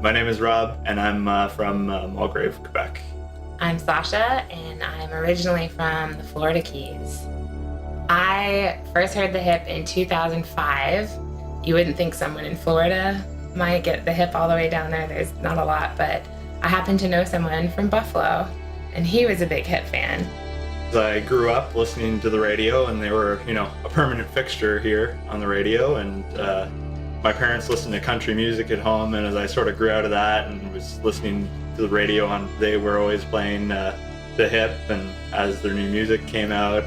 My name is Rob, and I'm from Mulgrave, Quebec. I'm Sasha, and I'm originally from the Florida Keys. I first heard the hip in 2005. You wouldn't think someone in Florida might get the hip all the way down there. There's not a lot, but I happen to know someone from Buffalo, and he was a big hip fan. I grew up listening to the radio, and they were, a permanent fixture here on the radio, and my parents listened to country music at home, and as I sort of grew out of that and was listening to the radio, they were always playing the hip, and as their new music came out,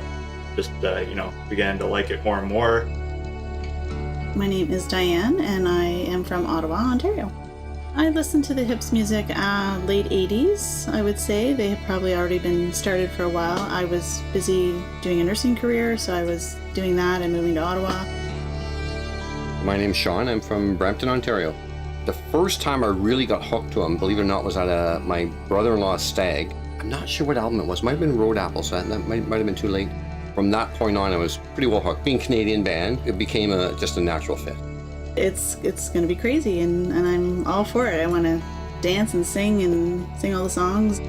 just, began to like it more and more. My name is Diane, and I am from Ottawa, Ontario. I listened to the hips music late 80s, I would say. They had probably already been started for a while. I was busy doing a nursing career, so I was doing that and moving to Ottawa. My name's Sean. I'm from Brampton, Ontario. The first time I really got hooked to them, believe it or not, was at my brother-in-law's stag. I'm not sure what album it was. It might have been Road Apple, so that might have been too late. From that point on, I was pretty well hooked. Being a Canadian band, it became just a natural fit. It's going to be crazy, and I'm all for it. I want to dance and sing all the songs.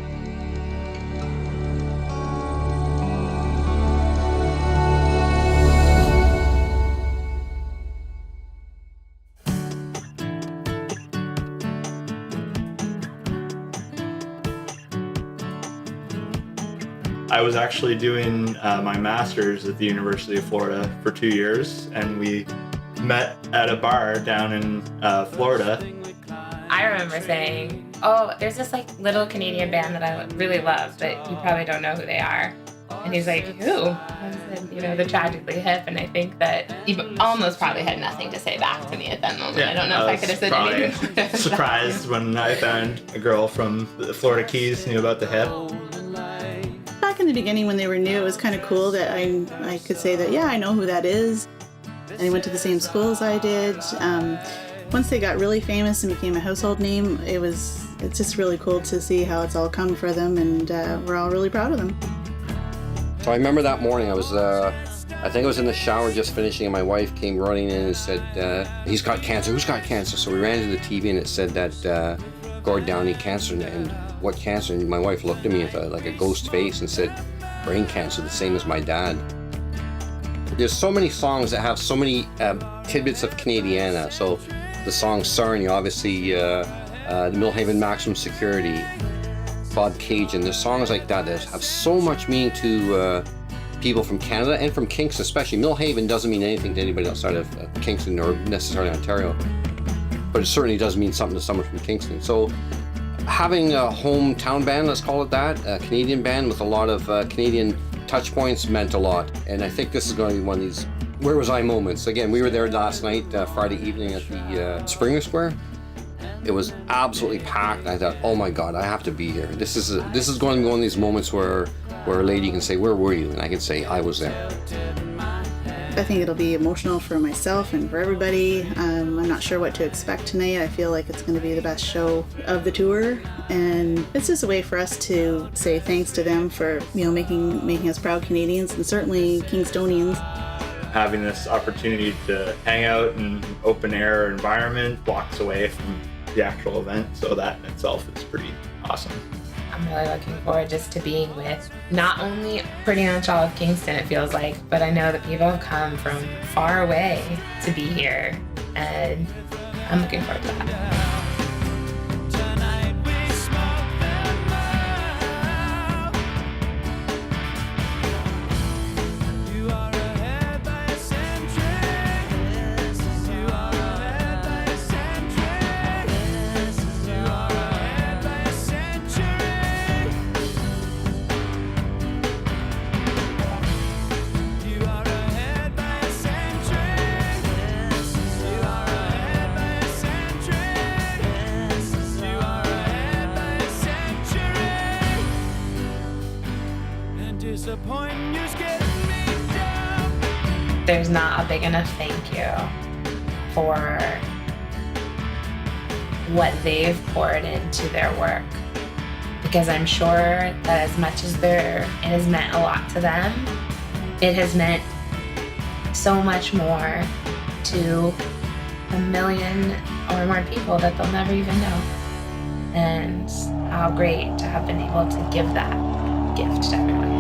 I was actually doing my master's at the University of Florida for 2 years, and we met at a bar down in Florida. I remember saying, there's this little Canadian band that I really love, but you probably don't know who they are. And he's like, who? I said, the Tragically Hip, and I think that he almost probably had nothing to say back to me at that moment. Yeah, I don't know if I could have said anything. I was surprised when I found a girl from the Florida Keys knew about the hip. Back in the beginning when they were new, it was kind of cool that I could say that, I know who that is. And they went to the same school as I did. Once they got really famous and became a household name, it's just really cool to see how it's all come for them, and we're all really proud of them. So I remember that morning, I think I was in the shower just finishing, and my wife came running in and said, he's got cancer. Who's got cancer? So we ran to the TV, and it said that Gord Downey cancer, and what cancer? And my wife looked at me with a ghost face and said, brain cancer, the same as my dad. There's so many songs that have so many tidbits of Canadiana. So the song Sarnia, obviously, the Millhaven Maximum Security, Bob Cajun. There's songs like that have so much meaning to people from Canada and from Kingston, especially. Millhaven doesn't mean anything to anybody outside of Kingston or necessarily Ontario, but it certainly does mean something to someone from Kingston. So having a hometown band, let's call it that, a Canadian band with a lot of Canadian touch points meant a lot, and I think this is going to be one of these where was I moments. Again, we were there last night, Friday evening at the Springer Square. It was absolutely packed. I thought, oh my God, I have to be here. This is going to be one of these moments where a lady can say, where were you? And I can say, I was there. I think it'll be emotional for myself and for everybody. I'm not sure what to expect tonight. I feel like it's going to be the best show of the tour, and it's just a way for us to say thanks to them for making us proud Canadians, and certainly Kingstonians. Having this opportunity to hang out in an open air environment blocks away from the actual event, so that in itself is pretty awesome. I'm really looking forward just to being with not only pretty much all of Kingston, it feels like, but I know that people have come from far away to be here, and I'm looking forward to that. There's not a big enough thank you for what they've poured into their work, because I'm sure that as much as it has meant a lot to them, it has meant so much more to 1 million or more people that they'll never even know. And how great to have been able to give that gift to everyone.